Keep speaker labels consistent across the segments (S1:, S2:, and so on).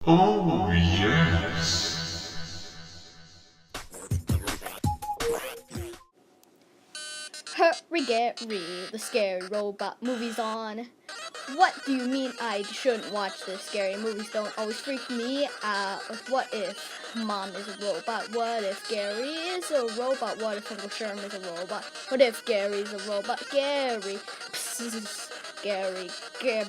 S1: Oh, yes.
S2: Hurry, Gary, the scary robot movie's on. What do you mean I shouldn't watch this? Scary movies don't always freak me out. What if Mom is a robot? What if Gary is a robot? What if Uncle Sherm is a robot? What if Gary's a robot? Gary, psst, Gary,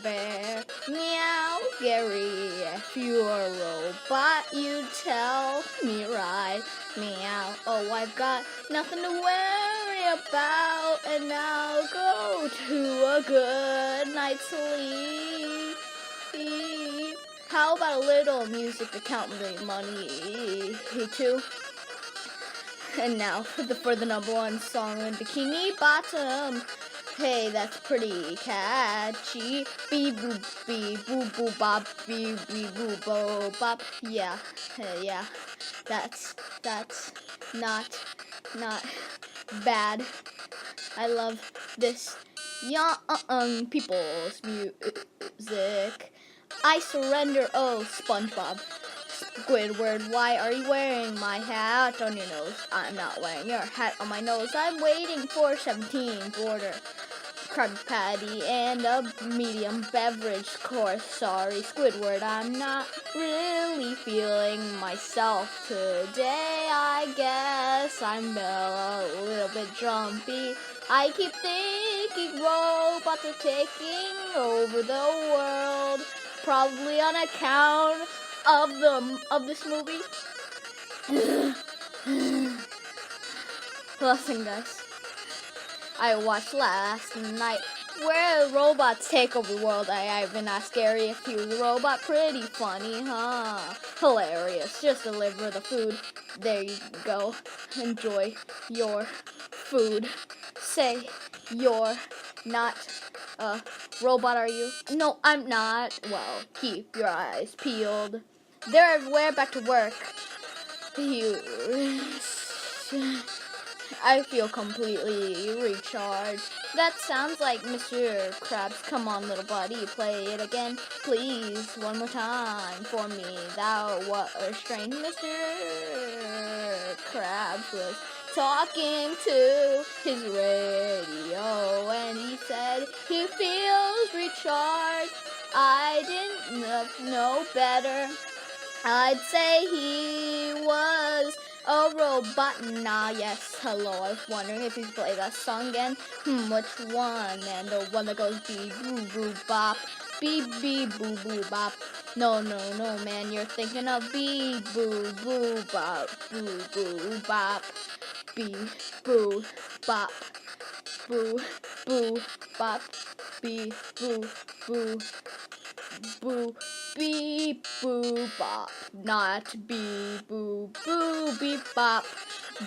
S2: Bear, meow, Gary. If you're a robot, you tell me right, meow. Oh, I've got nothing to worry about, and I'll go to a good night's sleep. How about a little music to count the money too? And now for the number one song in Bikini Bottom. Hey, that's pretty catchy. Beep boo boo bop, beep boo boo bop. Yeah, yeah. That's not bad. I love this young people's music. I surrender, oh Spongebob. Squidward, why are you wearing my hat on your nose? I'm not wearing your hat on my nose. I'm waiting for 17th order. Krabby Patty and a medium beverage course. Sorry, Squidward, I'm not really feeling myself today. I guess I'm a little bit jumpy. I keep thinking robots are taking over the world, probably on account of this movie. Listen, guys. I watched last night where robots take over the world. I even asked Gary if he was a robot. Pretty funny, huh? Hilarious. Just deliver the food. There you go. Enjoy your food. Say you're not a robot, are you? No, I'm not. Well, keep your eyes peeled. They're everywhere. Back to work. I feel completely recharged. That sounds like Mr. Krabs. Come on, little buddy, play it again, please, one more time for me. Thou what a strange Mr. Krabs was talking to his radio, and he said he feels recharged. I didn't know better. I'd say he was a robot. Nah, yes, hello. I was wondering if you could play that song again. Which one? And the one that goes beep boo boo bop, beep beep boo boo bop. No, man, you're thinking of beep boo boo bop, boo boo bop, beep boo bop, boo boo bop, beep boo boo. Boo, beep, boo, bop. Not beep, boo, boo, beep, bop.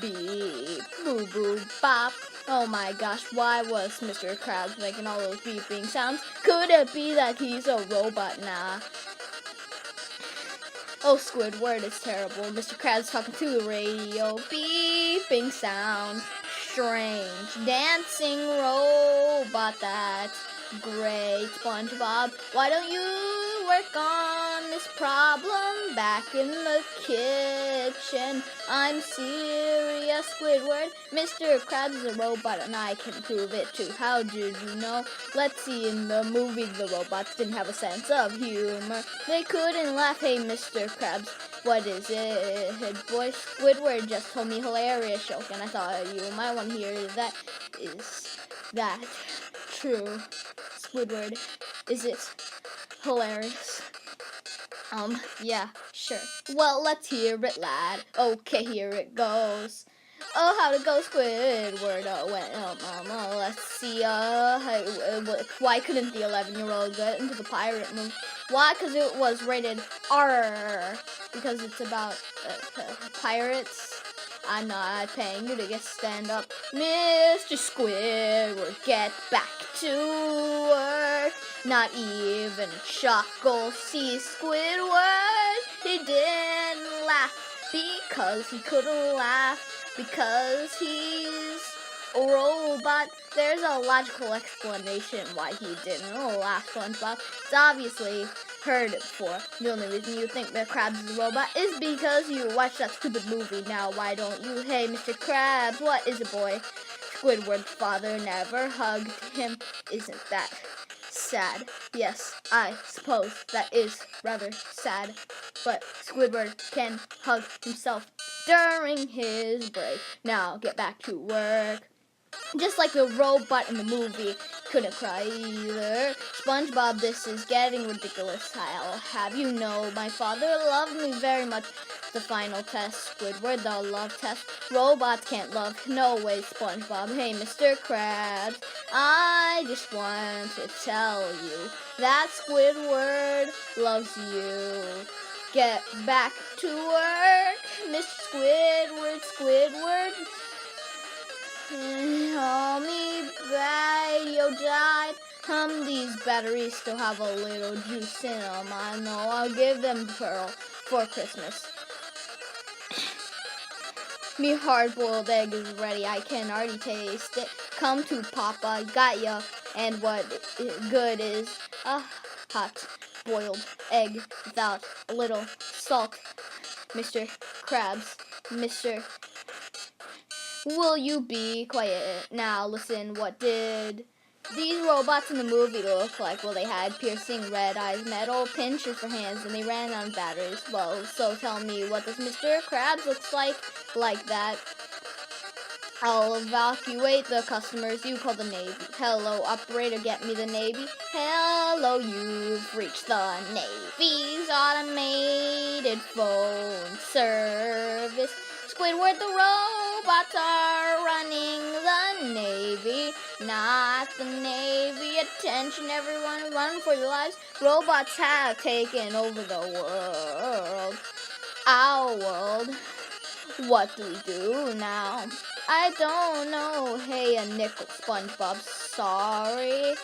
S2: Beep, boo, boo, bop. Oh my gosh, why was Mr. Krabs making all those beeping sounds? Could it be that he's a robot? Nah. Oh, Squidward is terrible. Mr. Krabs talking to the radio. Beeping sound. Strange. Dancing robot. That's great. SpongeBob, why don't you work on this problem back in the kitchen? I'm serious, Squidward. Mr. Krabs is a robot and I can prove it too. How did you know? Let's see, in the movie the robots didn't have a sense of humor. They couldn't laugh. Hey, Mr. Krabs, what is it? Boy, Squidward just told me hilarious joke and I thought you might want to hear that. Is that true? Squidward, is it hilarious? Yeah, sure. Well, let's hear it, lad. Okay, here it goes. Oh, how'd it go, Squidward? Let's see, why couldn't the 11-year-old get into the pirate movie? Why? Because it was rated R. Because it's about pirates. I'm not paying you to stand up. Mr. Squidward, get back to work. Not even a chuckle. See, Squidward, he didn't laugh because he couldn't laugh. Because he's a robot. There's a logical explanation why he didn't laugh, SpongeBob. It's obviously heard it before. The only reason you think that Krabs is a robot is because you watched that stupid movie. Now, why don't you? Hey, Mr. Krabs, what is a boy? Squidward's father never hugged him. Isn't that sad? Yes, I suppose that is rather sad. But Squidward can hug himself during his break. Now, get back to work. Just like the robot in the movie, couldn't cry either. Spongebob, this is getting ridiculous. I'll have you know, my father loved me very much. The final test, Squidward, the love test. Robots can't love. No way, Spongebob. Hey, Mr. Krabs, I just want to tell you that Squidward loves you. Get back to work, Mr. Squidward. Oh, me radio died. These batteries still have a little juice in them. I know I'll give them Pearl for Christmas. Me hard-boiled egg is ready. I can already taste it. Come to Papa, got ya. And what good is a hot boiled egg without a little salt? Mr. Krabs, Mr. Will you be quiet? Now listen, what did these robots in the movie look like? Well, they had piercing red eyes, metal pinchers for hands, and they ran on batteries. Well, so tell me, what does Mr. Krabs looks like that? I'll evacuate the customers. You call the Navy. Hello, operator, get me the Navy. Hello, you've reached the Navy's automated phone service. Squidward, the robots are running the Navy, not the Navy. Attention, everyone, run for your lives. Robots have taken over the world. Our world. What do we do now? I don't know. Hey, a nickel, Spongebob. Sorry.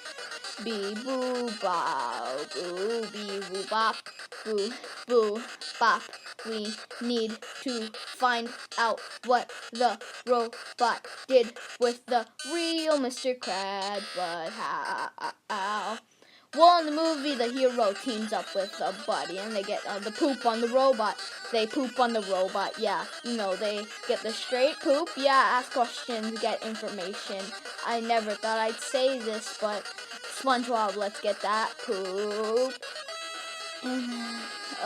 S2: Bee boo bow boo bee boo bop boo boo bop. We need to find out what the robot did with the real Mr. Krabs. But how? Well, in the movie, the hero teams up with a buddy, and they get the poop on the robot. They poop on the robot, yeah. You know, they get the straight poop, yeah. Ask questions, get information. I never thought I'd say this, but SpongeBob, let's get that poop.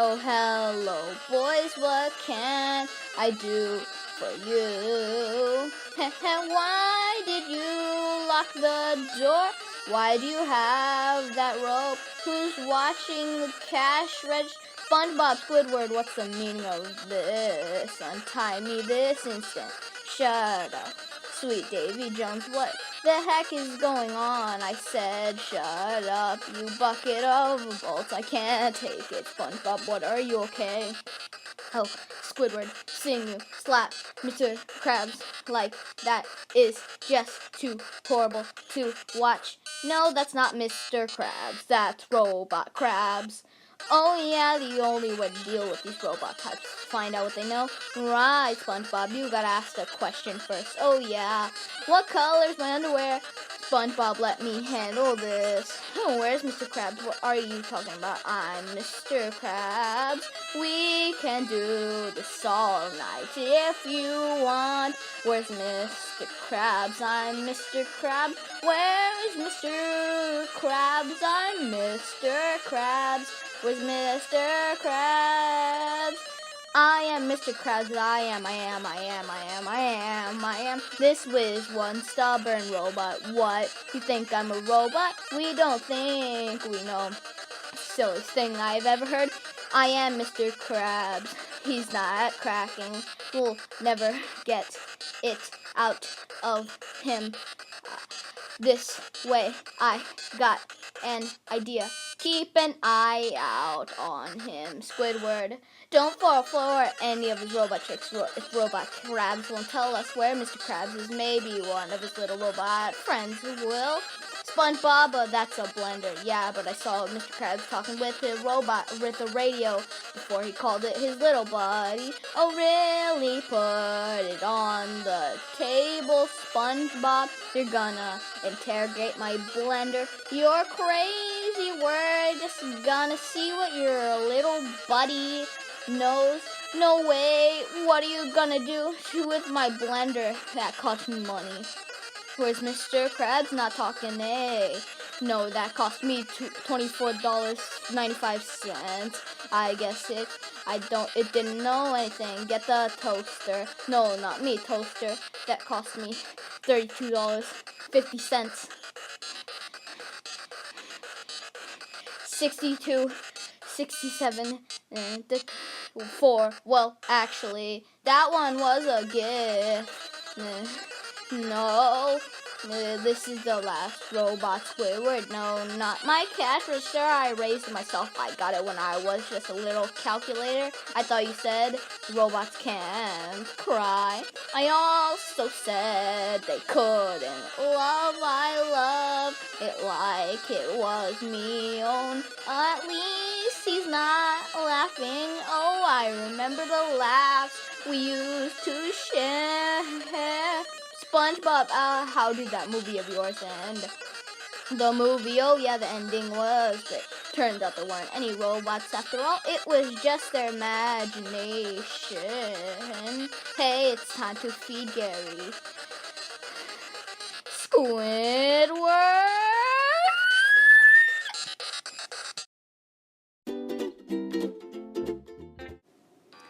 S2: Oh, hello, boys, what can I do for you? Why did you lock the door? Why do you have that rope? Who's watching the cash register? SpongeBob, Squidward, what's the meaning of this? Untie me this instant. Shut up. Sweet Davy Jones, what the heck is going on? I said, shut up, you bucket of bolts. I can't take it. SpongeBob, what, are you okay? Oh, Squidward, seeing you slap Mr. Krabs like that is just too horrible to watch. No, that's not Mr. Krabs. That's Robot Krabs. Oh yeah, the only way to deal with these robot types is find out what they know. Right, SpongeBob, you gotta ask the question first. Oh yeah, what color's my underwear? SpongeBob, let me handle this. Where's Mr. Krabs? What are you talking about? I'm Mr. Krabs. We can do this all night if you want. Where's Mr. Krabs? I'm Mr. Krabs. Where's Mr. Krabs? I'm Mr. Krabs. Where's Mr. Krabs? I am Mr. Krabs. I am. This is one stubborn robot. What? You think I'm a robot? We don't think we know. Silliest thing I've ever heard. I am Mr. Krabs. He's not cracking. We'll never get it out of him. This way, I got an idea. Keep an eye out on him, Squidward. Don't fall for any of his robot tricks. If Robot Krabs won't tell us where Mr. Krabs is, maybe one of his little robot friends will. SpongeBob, that's a blender. Yeah, but I saw Mr. Krabs talking with a robot, with a radio, before he called it his little buddy. Oh, really? Put it on the table, SpongeBob. You're gonna interrogate my blender. You're crazy. crazy word. Just gonna see what your little buddy knows. No way. What are you gonna do with my blender that cost me money? Where's Mr. Krabs? Not talking, eh? No, that cost me $24.95. I guess it didn't know anything. Get the toaster. No, not me, toaster. That cost me $32.50. 62, 67, and 4. Well, actually, that one was a gift. No, this is the last robot Squidward. No, not my cash register. I raised it myself. I got it when I was just a little calculator. I thought you said robots can't cry. I also said they couldn't love. I love it like it was me own. At least he's not laughing. Oh, I remember the laughs we used to share. Spongebob, how did that movie of yours end? The movie, oh yeah, the ending was great. Turns out there weren't any robots after all. It was just their imagination. Hey, it's time to feed Gary. Squidward!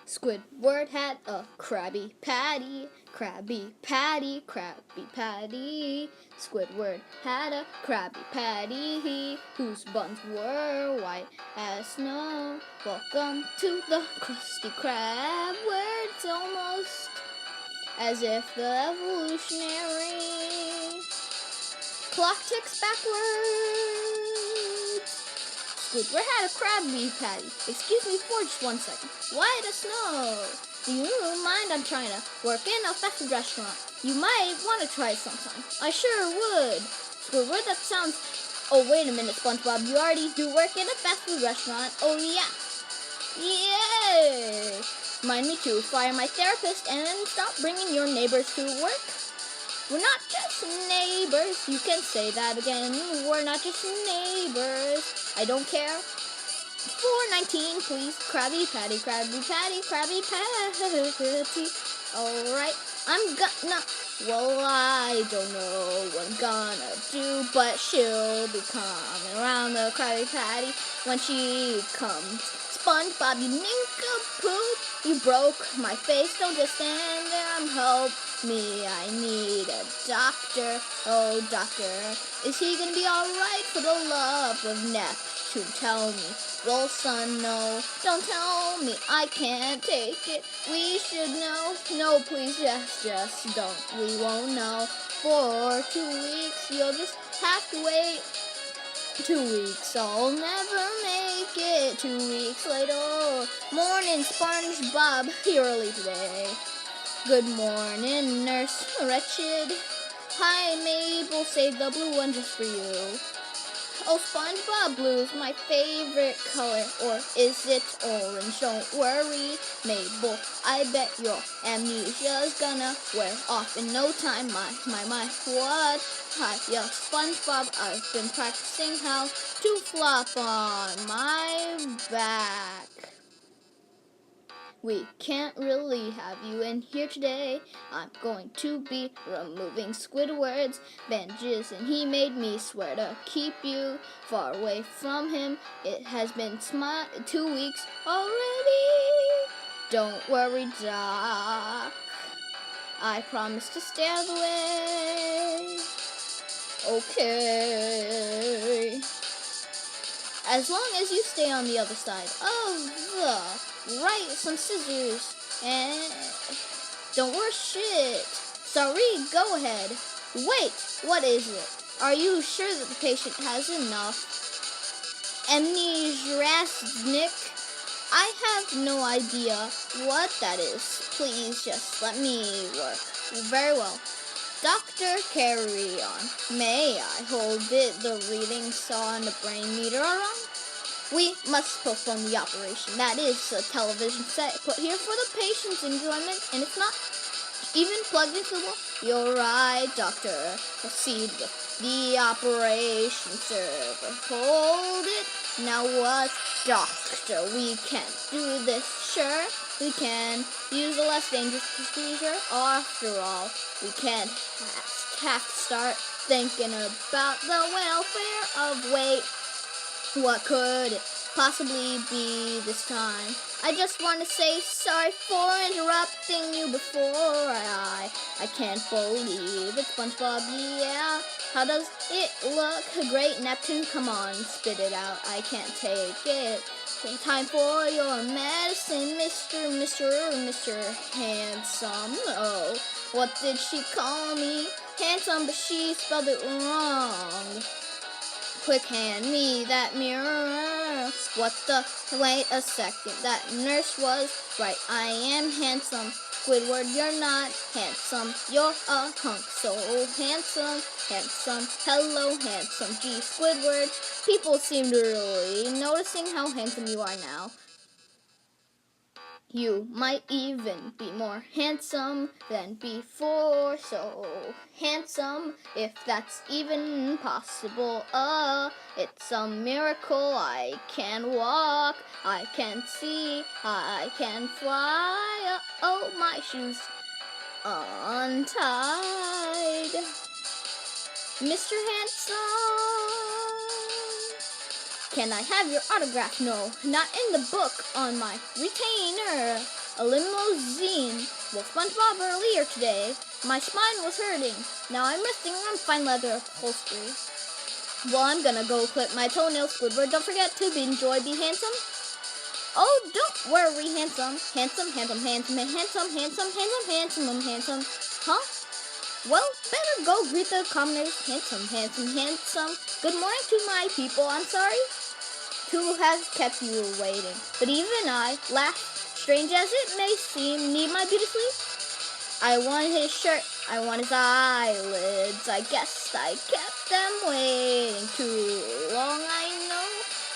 S2: Squidward had a Krabby Patty, Krabby Patty, Krabby Patty. Squidward had a Krabby Patty, whose buns were white as snow. Welcome to the Krusty Krab, where it's almost as if the evolutionary clock ticks backwards. Squidward had a Krabby Patty. Excuse me for just 1 second. White as snow. Do you mind? I'm trying to work in a fast food restaurant. You might want to try it sometime. I sure would. Squidward, that sounds... Oh, wait a minute, SpongeBob. You already do work in a fast food restaurant. Oh, yeah. Yay! Remind me to fire my therapist and stop bringing your neighbors to work. We're not just neighbors. You can say that again. We're not just neighbors. I don't care. 4.19, please. Krabby Patty, Krabby Patty, Krabby Patty. Alright, I'm gonna... Well, I don't know what I'm gonna do, but she'll be coming around the Krabby Patty when she comes. SpongeBob, you nincompoop. You broke my face. Don't just stand there and help me. I need a doctor. Oh, doctor. Is he gonna be alright? For the love of Neptune, tell me. Well, son, no. Don't tell me. I can't take it. We should know. No, please, just don't. We won't know. For 2 weeks, you'll just have to wait. 2 weeks, I'll never make it. 2 weeks later. Morning, SpongeBob. You're early today. Good morning, Nurse Wretched. Hi, Mabel. Save the blue one just for you. Oh, SpongeBob, blue is my favorite color. Or is it orange? Don't worry, Mabel. I bet your amnesia's gonna wear off in no time. My, what? Hi, yeah, SpongeBob, I've been practicing how to flop on my back. We can't really have you in here today. I'm going to be removing Squidward's bandages, and he made me swear to keep you far away from him. It has been 2 weeks already. Don't worry, Doc. I promise to stay out of the way. Okay. As long as you stay on the other side of the... Right, some scissors. And... Don't worry, shit. Sorry, go ahead. Wait, what is it? Are you sure that the patient has enough amnesiasnic? I have no idea what that is. Please just let me work. Very well. Doctor, carry on. May I hold it? The readings on the brain meter are wrong. We must postpone the operation. That is a television set put here for the patient's enjoyment, and it's not even plugged into the wall. You're right, doctor. Proceed with the operation server. Hold it. Now what, doctor? We can't do this, sure. We can use a less dangerous procedure. After all, we can't have to start thinking about the welfare of weight. What could it possibly be this time? I just want to say sorry for interrupting you before I can't believe it, Spongebob, yeah. How does it look? Great, Neptune, come on, spit it out. I can't take it. Time for your medicine, Mr. Handsome. Oh, what did she call me? Handsome, but she spelled it wrong. Quick, hand me that mirror. What the? Wait a second. That nurse was right. I am handsome. Squidward, you're not handsome. You're a hunk. So handsome. Hello, handsome. Gee, Squidward. People seem to really noticing how handsome you are now. You might even be more handsome than before, so handsome, if that's even possible. It's a miracle. I can walk, I can see, I can fly. Oh, my shoes untied. Mr. Handsome, can I have your autograph? No, not in the book, on my retainer. A limousine. Well, Spongebob, earlier today, my spine was hurting. Now I'm resting on fine leather upholstery. Well, I'm gonna go clip my toenails, Squidward. Don't forget to enjoy the handsome. Oh, don't worry, handsome. Handsome. Huh? Well, better go greet the commoners. Handsome. Good morning to my people. I'm sorry to have kept you waiting, but even I laugh. Strange as it may seem, need my beauty sleep? I want his shirt, I want his eyelids. I guess I kept them waiting too long. I know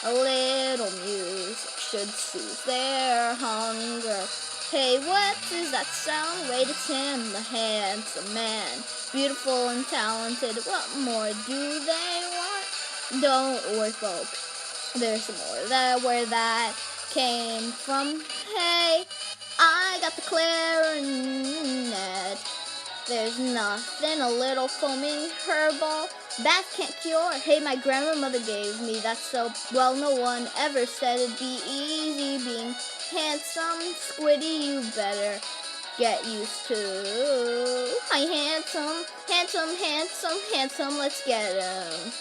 S2: a little music should soothe their hunger. Hey, what does that sound? Wait, it's him, the handsome man, beautiful and talented. What more do they want? Don't worry, folks. There's more where that came from. Hey, I got the clarinet. There's nothing a little foaming herbal that can't cure. Hey, my grandmother gave me that so well. No one ever said it'd be easy being handsome. Squiddy, you better get used to. Hi, handsome. Let's get him.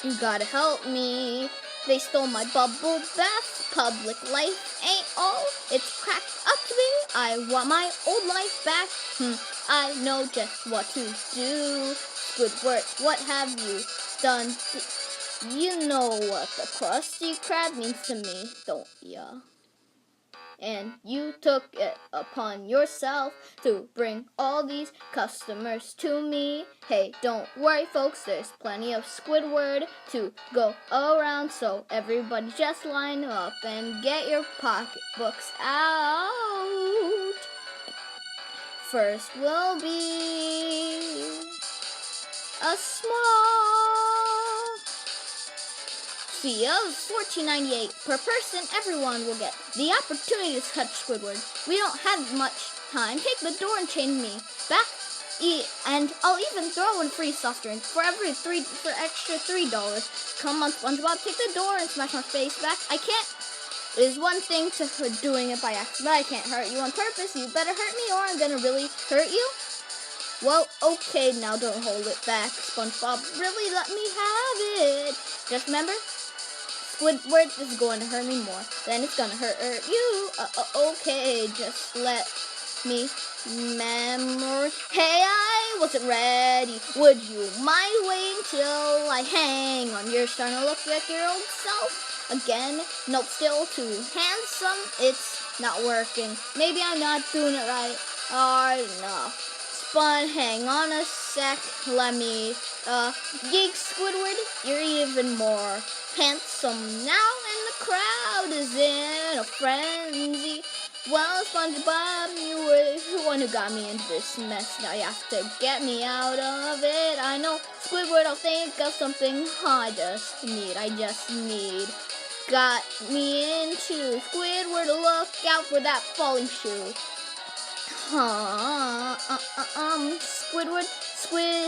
S2: You gotta help me. They stole my bubble bath. Public life ain't all it's cracked up to be. I want my old life back. I know just what to do. Squidward, what have you done? You know what the Krusty Krab means to me, don't ya? And you took it upon yourself to bring all these customers to me. Hey, don't worry, folks, there's plenty of Squidward to go around, so everybody just line up and get your pocketbooks out. First will be a small fee of $14.98 per person. Everyone will get the opportunity to touch Squidward. We don't have much time. Take the door and change me back, and I'll even throw in a free soft drink for extra $3. Come on, Spongebob, take the door and smash my face back. I can't. It is one thing to doing it by accident. I can't hurt you on purpose. You better hurt me or I'm gonna really hurt you. Well, okay, now don't hold it back, Spongebob. Really let me have it. Just remember, Squidward is going to hurt me more. Then it's gonna hurt you. Okay, just let me remember. Hey, I wasn't ready. Would you mind waiting till I hang on? You're starting to look like your old self again. Nope, still too handsome. It's not working. Maybe I'm not doing it right. No. Spun, hang on a sec. Let me geek, Squidward. You're even more handsome now, and the crowd is in a frenzy. Well, Spongebob, you were the one who got me into this mess. Now you have to get me out of it. I know, Squidward, I'll think of something I just need. Got me into Squidward, look out for that falling shoe.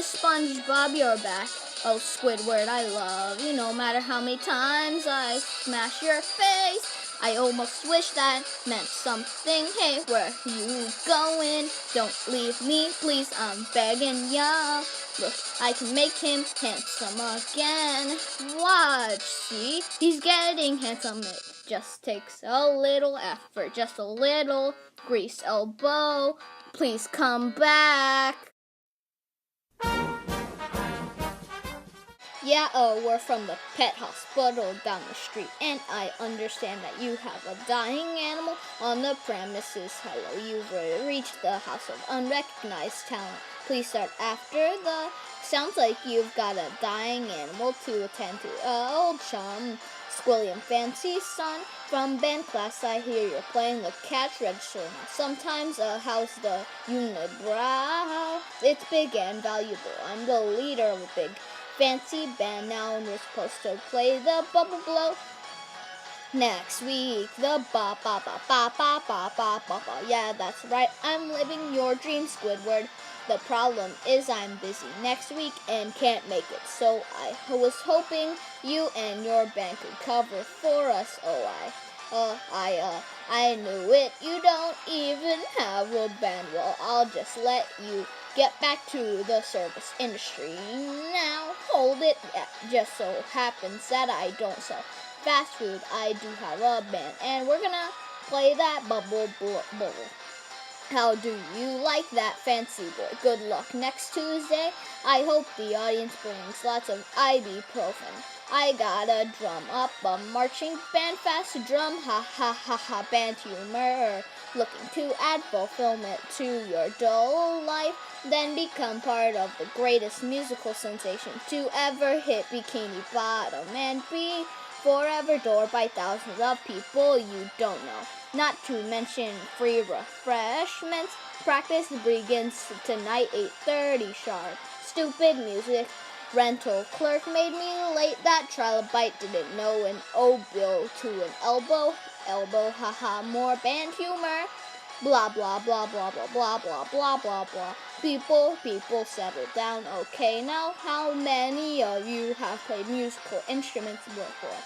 S2: Spongebob, you're back. Oh, Squidward, I love you. No matter how many times I smash your face, I almost wish that meant something. Hey, where you going? Don't leave me, please, I'm begging ya. Look, I can make him handsome again. Watch, see, he's getting handsome. It just takes a little effort, just a little grease elbow. Please come back. Yeah, we're from the pet hospital down the street, and I understand that you have a dying animal on the premises. Hello, you've reached the house of unrecognized talent. Please start after the... Sounds like you've got a dying animal to attend to. Old chum, Squilliam Fancy son, from band class I hear you're playing the cash register. Now sometimes how's the unibrow? It's big and valuable. I'm the leader of a big fancy band now, and we're supposed to play the bubble blow next week. The ba ba ba ba ba ba ba ba ba. Yeah, that's right. I'm living your dream, Squidward. The problem is I'm busy next week and can't make it. So I was hoping you and your band could cover for us. I knew it. You don't even have a band. Well, I'll just let you get back to the service industry. Now, hold it. Yeah, just so happens that I don't sell fast food. I do have a band, and we're gonna play that bubble. How do you like that, fancy boy? Good luck next Tuesday. I hope the audience brings lots of ibuprofen. I gotta drum up a marching band fast to drum. Ha ha ha ha, band humor. Looking to add fulfillment to your dull life. Then become part of the greatest musical sensation to ever hit Bikini Bottom and be forever adored by thousands of people you don't know. Not to mention free refreshments. Practice begins tonight, 8:30 sharp. Stupid music. Rental clerk made me late. That trilobite didn't know an O-bill to an elbow. Haha, more band humor. Blah, blah, blah, blah, blah, blah, blah, blah, blah, blah. People, settle down. Okay, now how many of you have played musical instruments before?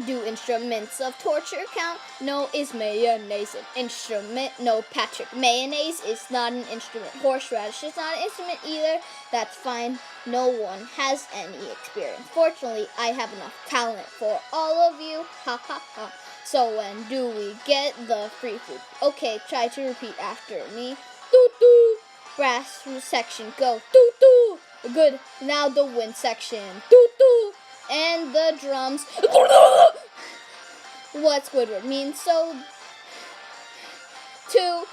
S2: Do instruments of torture count? No, is mayonnaise an instrument? No, Patrick, mayonnaise is not an instrument. Horseradish is not an instrument either. That's fine. No one has any experience. Fortunately, I have enough talent for all of you. Ha ha ha. So when do we get the free food? Okay, try to repeat after me. Doo doo. Brass section, go. Doo doo. Good. Now the wind section. Doo doo. And the drums. What Squidward means so too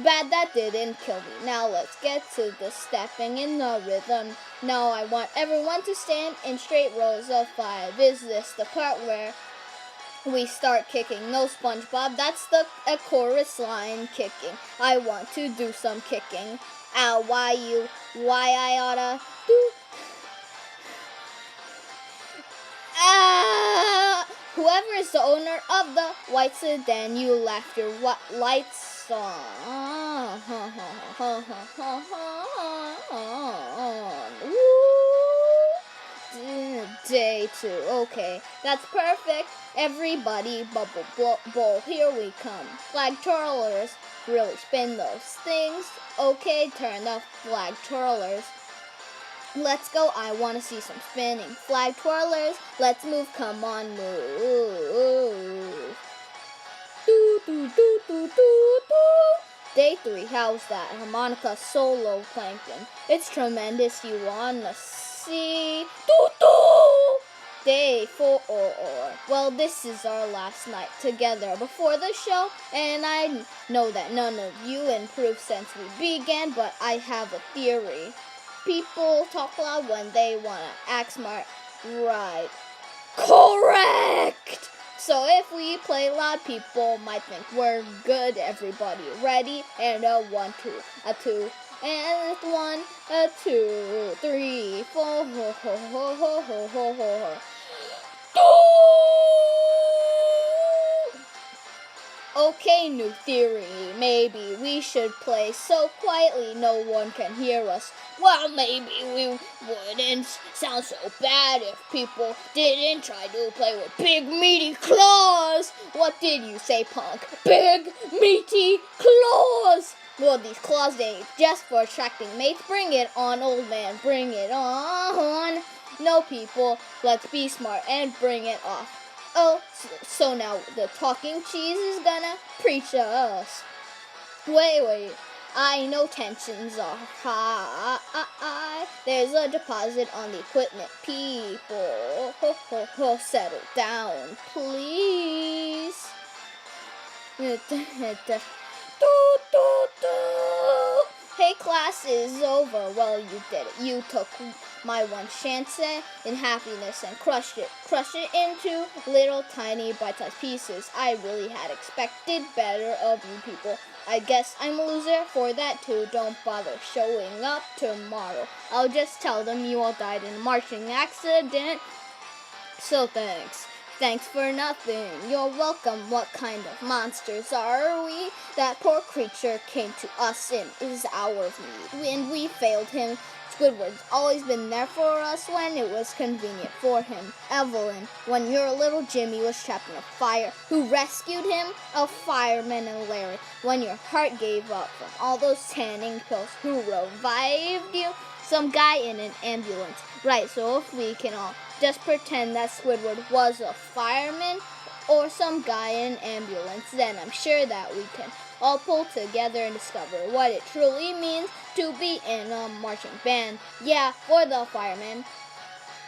S2: bad that didn't kill me. Now let's get to the stepping in the rhythm. Now I want everyone to stand in straight rows of 5. Is this the part where we start kicking? No, Spongebob, that's the chorus line kicking. I want to do some kicking. Ow, why I oughta do. Whoever is the owner of the white sedan, you left your lights on. Day 2. Okay, that's perfect. Everybody, bubble bowl, here we come. Flag twirlers, really spin those things. Okay, turn the flag twirlers. Let's go, I want to see some spinning. Flag twirlers, let's move, come on, move. Doo, doo, doo, doo, doo, doo. Day 3, how's that? Harmonica solo plankton. It's tremendous, you wanna see. Doo, doo. Day 4, well, this is our last night together before the show, and I know that none of you improved since we began, but I have a theory. People talk loud when they want to act smart. Right. Correct! So if if we play loud, people might think we're good. Everybody ready? And a 1, 2, a 2, and 1, a 2, 3, 4, ho, ho, ho, ho, ho, ho, ho. Okay, new theory. Maybe we should play so quietly no one can hear us. Well, maybe we wouldn't sound so bad if people didn't try to play with big meaty claws. What did you say, punk? Big meaty claws! Well, these claws ain't just for attracting mates. Bring it on, old man, bring it on. No, people, let's be smart and bring it off. Oh, so now the talking cheese is gonna preach us. Wait, I know tensions are high. There's a deposit on the equipment, people. Settle down, please. Hey, class is over. Well, you did it. You took my one chance in happiness and crushed it into little tiny bite-sized pieces. I really had expected better of you people. I guess I'm a loser for that too. Don't bother showing up tomorrow. I'll just tell them you all died in a marching accident. So thanks. Thanks for nothing. You're welcome. What kind of monsters are we? That poor creature came to us in his hour of need. And we failed him. Squidward's always been there for us when it was convenient for him. Evelyn, when your little Jimmy was trapped in a fire, who rescued him? A fireman. And Larry, when your heart gave up from all those tanning pills, who revived you? Some guy in an ambulance. Right, so if we can all just pretend that Squidward was a fireman or some guy in an ambulance, then I'm sure that we can all pull together and discover what it truly means to be in a marching band. Yeah, for the firemen.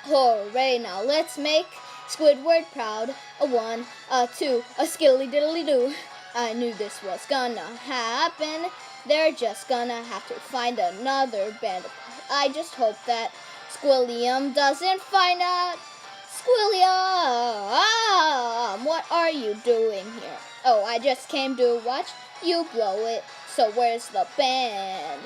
S2: Hooray, now let's make Squidward proud. A 1, a 2, a skilly diddly doo. I knew this was gonna happen. They're just gonna have to find another band. I just hope that Squilliam doesn't find out. Squilliam, what are you doing here? Oh, I just came to watch you blow it. So where's the band?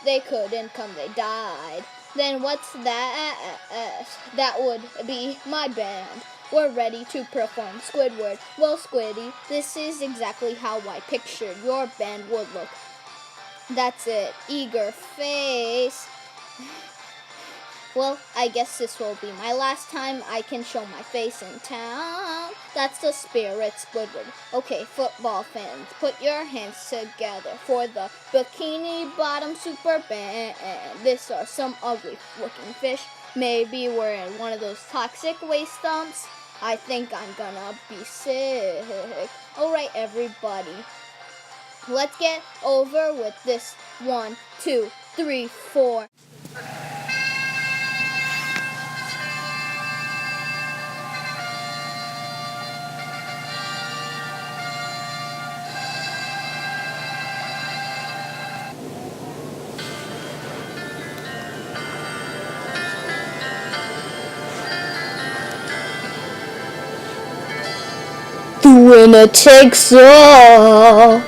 S2: They couldn't come, they died. Then what's that? That would be my band. We're ready to perform Squidward. Well, Squiddy, this is exactly how I pictured your band would look. That's it. Eager face. Well, I guess this will be my last time I can show my face in town. That's the spirit, Squidward. Okay, football fans, put your hands together for the Bikini Bottom Super Band. These are some ugly looking fish. Maybe we're in one of those toxic waste dumps. I think I'm gonna be sick. Alright, everybody. Let's get over with this. 1, 2, 3, 4. The winner takes all.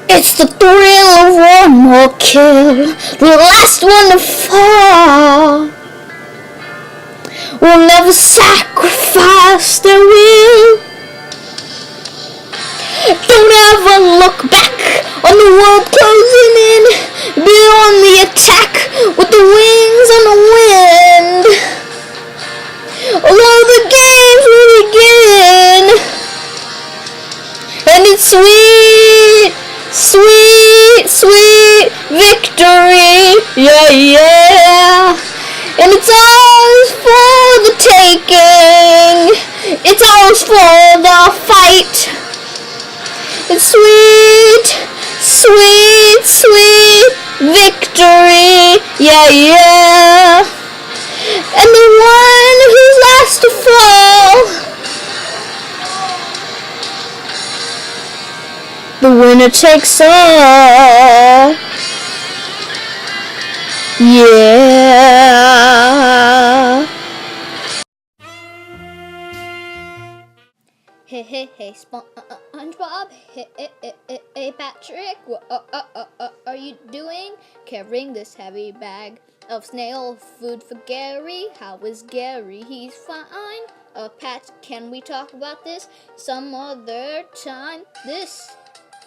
S2: It's the thrill of one more kill, the last one to fall. We'll never sacrifice their will. Don't ever look back on the world closing in. Be on the attack with the wings on the wind. Although the games will begin, and it's sweet, sweet, sweet victory, yeah. And it's ours for the taking. It's ours for the fight. It's sweet, sweet, sweet victory, yeah. And the one who's last to fall, the winner takes all. Yeah. Hey, SpongeBob. Hey, Patrick. What are you doing? Carrying this heavy bag of snail food for Gary. How is Gary? He's fine. Pat, can we talk about this some other time? This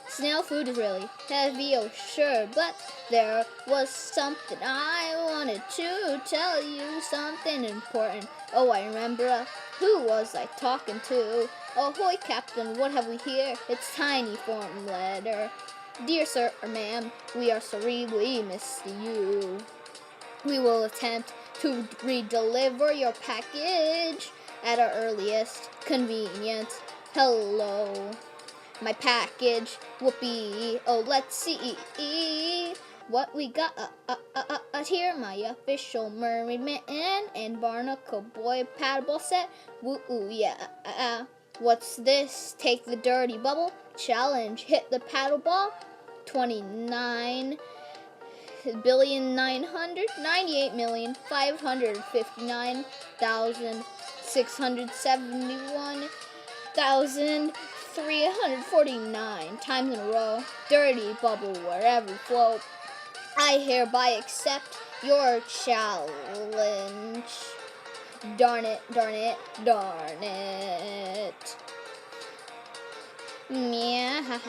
S2: snail food is really heavy, oh sure, but there was something I wanted to tell you, something important. Oh, I remember. Who was I talking to? Ahoy, Captain, what have we here? It's tiny form letter. Dear sir or ma'am, we are sorry we missed you. We will attempt to re-deliver your package at our earliest convenience. Hello. My package, whoopee, oh let's see what we got here. My official mermaid man and barnacle boy paddle set. Woo yeah. What's this? Take the dirty bubble challenge. Hit the paddle ball. 29,998,559,671,349 times in a row. Dirty bubble wherever you float. I hereby accept your challenge. Darn it. Meow.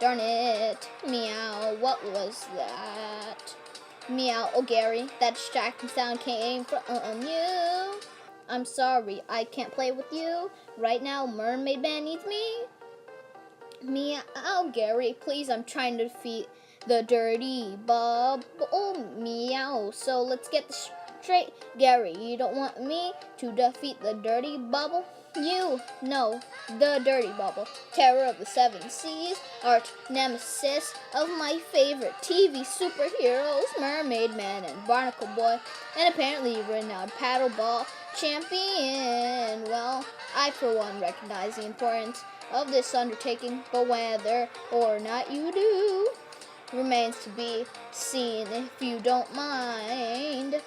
S2: Darn it. Meow. What was that? Meow. Oh, Gary, that distracting sound came from you. I'm sorry, I can't play with you. Right now, Mermaid Man needs me. Meow, Gary, please, I'm trying to defeat the dirty bubble. Meow. So let's get this straight. Gary, you don't want me to defeat the dirty bubble? You know the dirty bubble, terror of the seven seas, arch nemesis of my favorite TV superheroes, Mermaid Man and Barnacle Boy, and apparently renowned paddleball champion. Well, I for one recognize the importance of this undertaking, but whether or not you do remains to be seen. If you don't mind,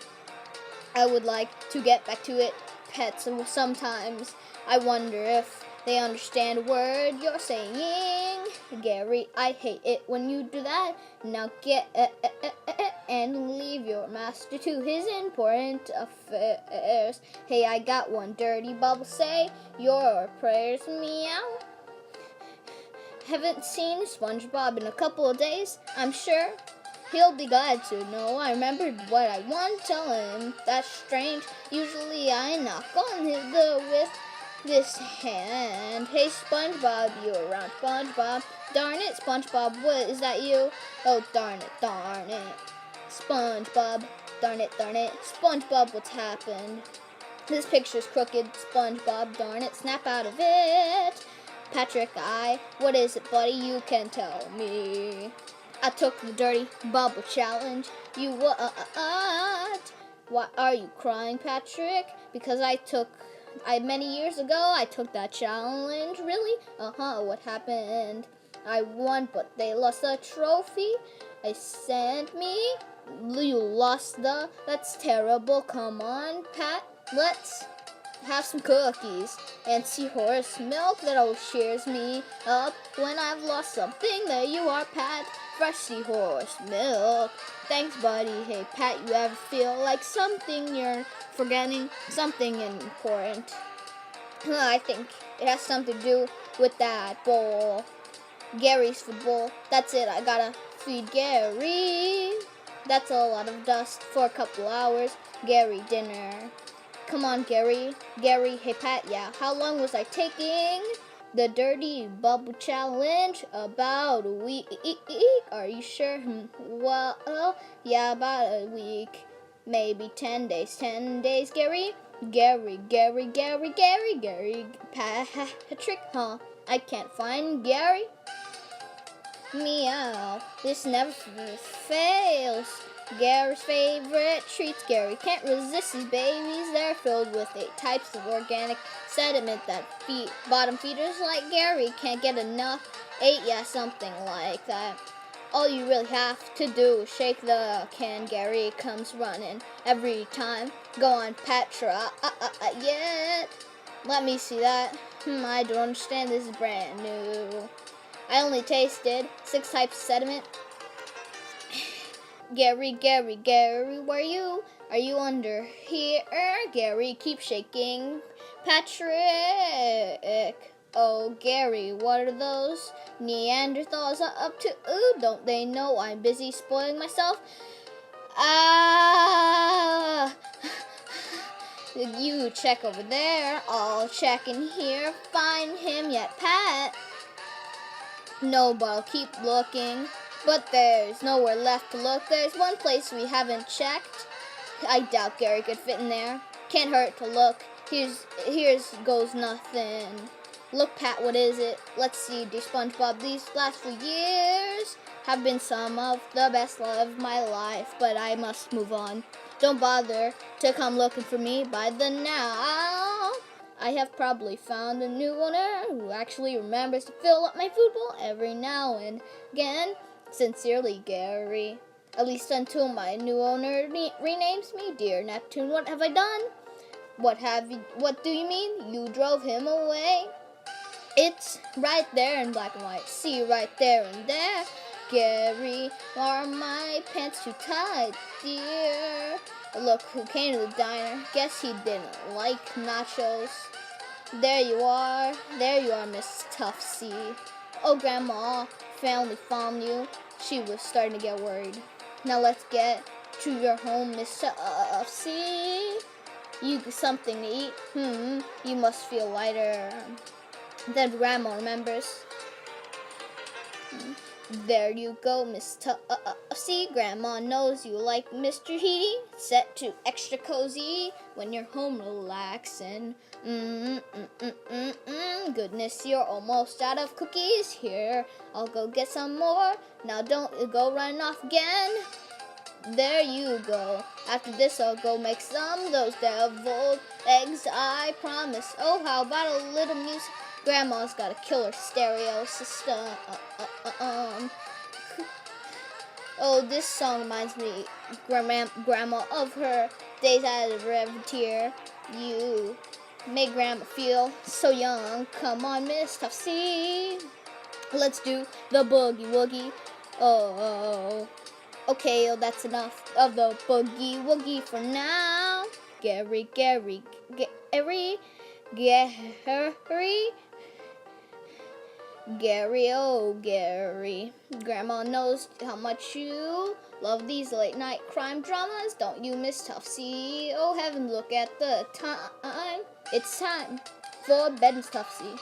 S2: I would like to get back to it, pets. Sometimes I wonder if they understand a word you're saying. Gary, I hate it when you do that. Now get and leave your master to his important affairs. Hey, I got one. Dirty bubble, say your prayers. Meow. Haven't seen SpongeBob in a couple of days, I'm sure. He'll be glad to know I remembered what I want to tell him. That's strange. Usually I knock on his door with this hand. Hey, SpongeBob, you around, SpongeBob? Darn it, SpongeBob, what, is that you? Oh, darn it. SpongeBob, darn it. SpongeBob, what's happened? This picture's crooked, SpongeBob, darn it, snap out of it. Patrick, what is it, buddy? You can tell me. I took the dirty bubble challenge. You what? Why are you crying, Patrick? Because many years ago, I took that challenge. Really? What happened? I won, but they lost the trophy. You lost that's terrible. Come on, Pat, let's have some cookies and seahorse milk. That always cheers me up when I've lost something. There you are, Pat. Fresh seahorse milk. Thanks, buddy. Hey, Pat, you ever feel like something you're forgetting? Something important? I think it has something to do with that bowl. Gary's food bowl. That's it. I gotta feed Gary. That's a lot of dust for a couple hours. Gary, dinner. Come on, Gary. Hey, Pat, yeah. How long was I taking the dirty bubble challenge? About a week. Are you sure? Well, yeah, about a week. Maybe 10 days. 10 days, Gary? Gary. Patrick, huh? I can't find Gary. Meow. This never fails. Gary's favorite treats. Gary can't resist his babies. They're filled with 8 types of organic sediment that bottom feeders like Gary can't get enough. 8, yeah, something like that. All you really have to do is shake the can. Gary comes running every time. Go on, Pat, try yet. Let me see that. I don't understand. This is brand new. I only tasted 6 types of sediment. Gary, Gary, Gary, where are you? Are you under here? Gary, keep shaking. Patrick. Oh, Gary, what are those Neanderthals up to? Ooh, don't they know I'm busy spoiling myself? Ah! You check over there. I'll check in here. Find him yet, Pat? No, but I'll keep looking. But there's nowhere left to look. There's one place we haven't checked. I doubt Gary could fit in there. Can't hurt to look. Here's goes nothing. Look, Pat, what is it? Let's see, dear Spongebob, these last few years have been some of the best of my life, but I must move on. Don't bother to come looking for me by the now. I have probably found a new owner who actually remembers to fill up my food bowl every now and again. Sincerely, Gary. At least until my new owner renames me. Dear Neptune, what have I done? What do you mean? You drove him away? It's right there in black and white. See, right there and there. Gary, are my pants too tight, dear? Look who came to the diner. Guess he didn't like nachos. There you are, Miss Tuftsy. Oh, Grandma, family found you. She was starting to get worried. Now let's get to your home, Miss Tuftsy. You get something to eat? You must feel lighter. Then Grandma remembers. There you go, Miss Tuftsy. Grandma knows you like Mr. Heaty. Set to extra cozy when you're home relaxing. Goodness, you're almost out of cookies. Here, I'll go get some more. Now don't go running off again. There you go. After this, I'll go make some of those deviled eggs, I promise. Oh, how about a little music? Grandma's got a killer stereo system. Oh, this song reminds me, Grandma, of her days as a Reventier. You make Grandma feel so young. Come on, Miss Tuftsy. Let's do the boogie woogie. Oh. Okay, that's enough of the boogie woogie for now. Gary, oh Gary. Grandma knows how much you love these late night crime dramas, don't you, Miss Tuftsy? Oh heaven, look at the time. It's time for bed, Miss Tuftsy.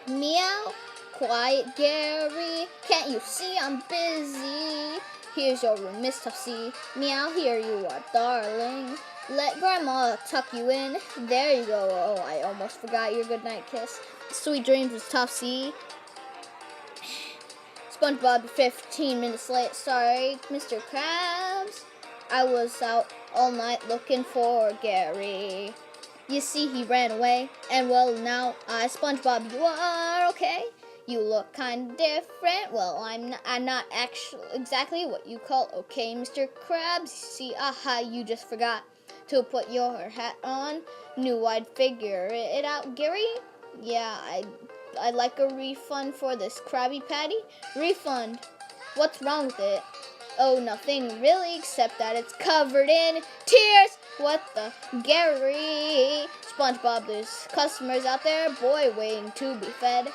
S2: Meow. Quiet, Gary. Can't you see I'm busy? Here's your room, Miss Tuftsy. Meow, here you are, darling. Let Grandma tuck you in. There you go. Oh, I almost forgot your goodnight kiss. Sweet dreams, Miss Tuftsy. Spongebob, 15 minutes late. Sorry, Mr. Krabs. I was out all night looking for Gary. You see, he ran away. And well, now Spongebob, you are okay. You look kind of different. Well, I'm not actually exactly what you call okay, Mr. Krabs. See, you just forgot to put your hat on. Knew I'd figure it out, Gary. Yeah, I'd like a refund for this Krabby Patty. Refund? What's wrong with it? Oh, nothing really, except that it's covered in tears. What the? Gary. Spongebob, there's customers out there, boy, waiting to be fed.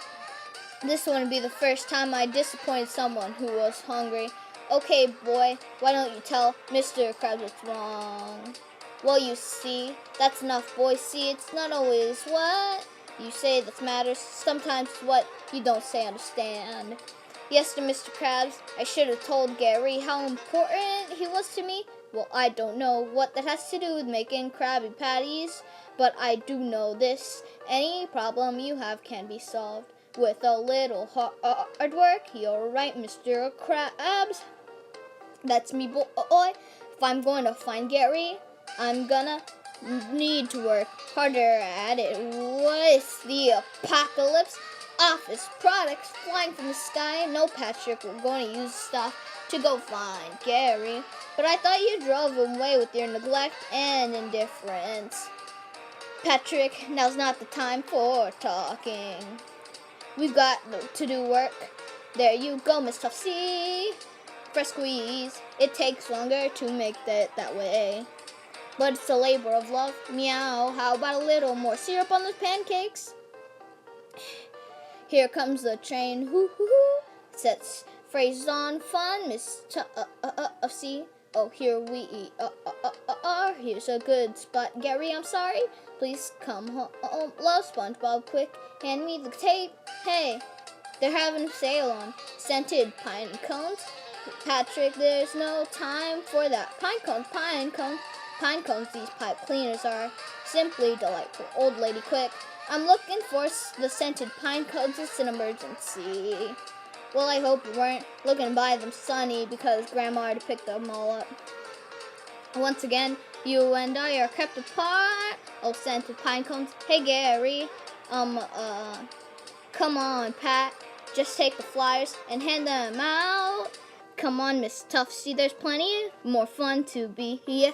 S2: This wouldn't be the first time I disappointed someone who was hungry. Okay, boy, why don't you tell Mr. Krabs what's wrong? Well, you see, that's enough, boy. See, it's not always what you say that matters. Sometimes it's what you don't say understand. Yes, to Mr. Krabs, I should have told Gary how important he was to me. Well, I don't know what that has to do with making Krabby Patties, but I do know this. Any problem you have can be solved with a little hard work. You're right, Mr. Krabs. That's me, boy. If I'm going to find Gary, I'm gonna need to work harder at it. What is the apocalypse? Office products flying from the sky. No, Patrick, we're going to use stuff to go find Gary. But I thought you drove him away with your neglect and indifference. Patrick, now's not the time for talking. We've got to do work. There you go, Miss Tuftsy. Fresh squeeze. It takes longer to make that way. But it's a labor of love. Meow. How about a little more syrup on those pancakes? Here comes the train. Hoo hoo hoo. Sets phrases on fun. Miss Tuftsy. Oh, here we are. Here's a good spot. Gary, I'm sorry. Please come home. Love Spongebob, quick. Hand me the tape. Hey, they're having a sale on scented pine cones. Patrick, there's no time for that. Pine cones, these pipe cleaners are simply delightful. Old lady, quick. I'm looking for the scented pine cones. It's an emergency. Well, I hope you weren't looking to buy them, Sonny, because Grandma already picked them all up. Once again, you and I are kept apart. Oh, scented pine cones. Hey, Gary. Come on, Pat. Just take the flyers and hand them out. Come on, Miss Tuftsy. There's plenty more fun to be here.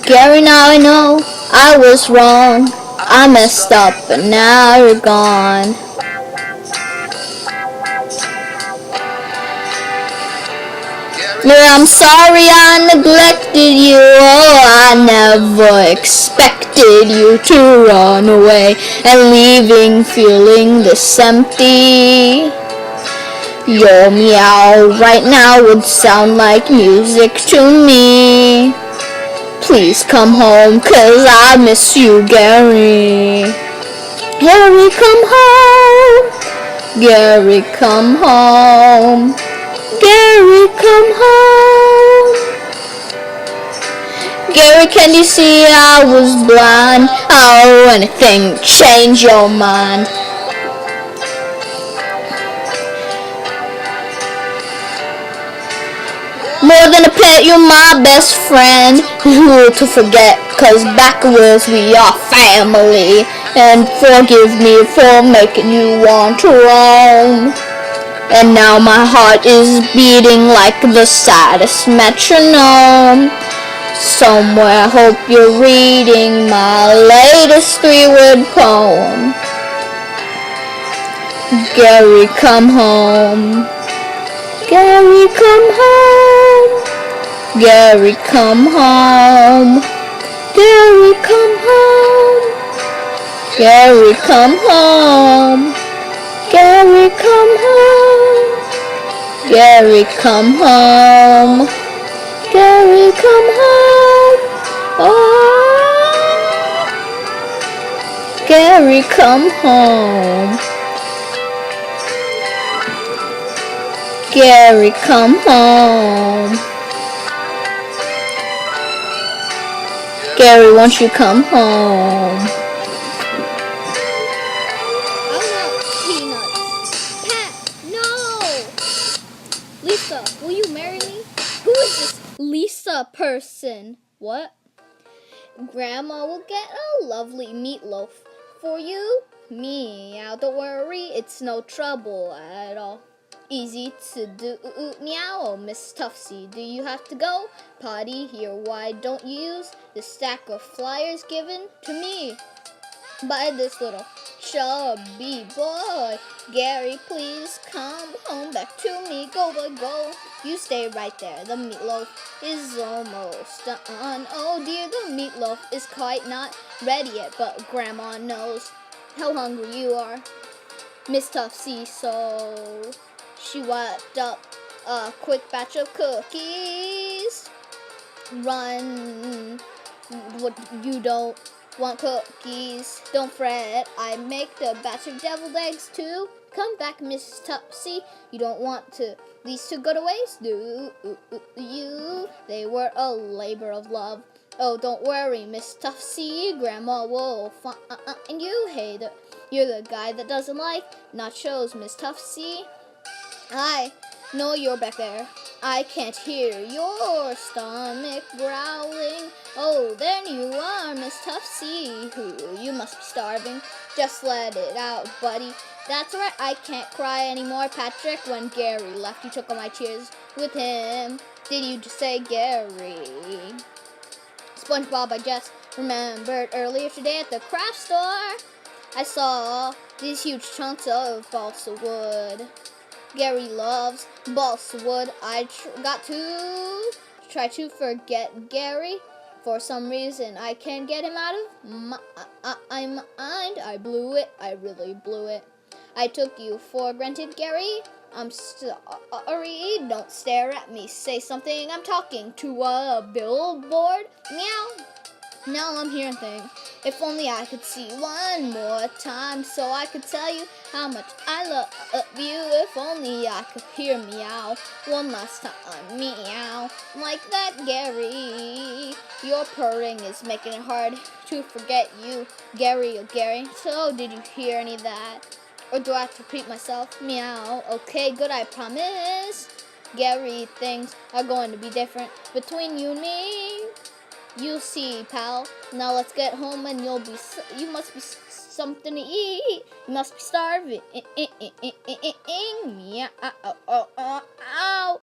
S2: Gary, now I know I was wrong. I messed up, but now you're gone. Yeah, I'm sorry I neglected you. Oh, I never expected you to run away and leaving feeling this empty. Your meow right now would sound like music to me. Please come home, 'cause I miss you, Gary. Gary, come home. Gary, come home. Gary, come home. Gary, can you see I was blind? Oh, anything change your mind? More than a pet, you're my best friend. Who to forget, 'cause backwards we are family. And forgive me for making you want to roam. And now my heart is beating like the saddest metronome. Somewhere, hope you're reading my latest 3-word poem. Gary, come home. Gary, come home. Gary, come home. Gary, come home. Gary, come home. Gary, come home. Gary, come home. Gary, come home. Oh, Gary, come home. Gary, come home. Gary, won't you come home? I want peanuts. Pat, no! Lisa, will you marry me? Who is this Lisa person? What? Grandma will get a lovely meatloaf for you. Meow, don't worry, it's no trouble at all. Easy to do. Meow, Miss Tuftsy, do you have to go potty here? Why don't you use the stack of flyers given to me by this little chubby boy? Gary, please come home back to me. Go, boy, go. You stay right there. The meatloaf is almost done. Oh dear, the meatloaf is quite not ready yet, but Grandma knows how hungry you are, Miss Tuftsy, so she whipped up a quick batch of cookies. Run. What, you don't want cookies? Don't fret, I make the batch of deviled eggs too. Come back, Miss Tuftsy. You don't want these to go to waste, do you? They were a labor of love. Oh, don't worry, Miss Tuftsy. Grandma will find you. Hey, you're the guy that doesn't like nachos, Miss Tuftsy. I know you're back there. I can't hear your stomach growling. Oh, there you are, Miss Tuftsy. You must be starving. Just let it out, buddy. That's right, I can't cry anymore, Patrick. When Gary left, you took all my tears with him. Did you just say Gary? Spongebob, I just remembered earlier today at the craft store, I saw these huge chunks of balsa wood. Gary loves balsa wood. I got to try to forget Gary. For some reason, I can't get him out of my mind. I blew it. I really blew it. I took you for granted, Gary. I'm sorry. Don't stare at me. Say something. I'm talking to a billboard. Meow. Now I'm hearing things. If only I could see one more time, so I could tell you how much I love you. If only I could hear meow one last time, meow. Like that, Gary. Your purring is making it hard to forget you, Gary. Oh, Gary. So, did you hear any of that? Or do I have to repeat myself? Meow. Okay, good. I promise. Gary, things are going to be different between you and me. You'll see, pal. Now let's get home, and you must be something to eat. You must be starving. Yeah.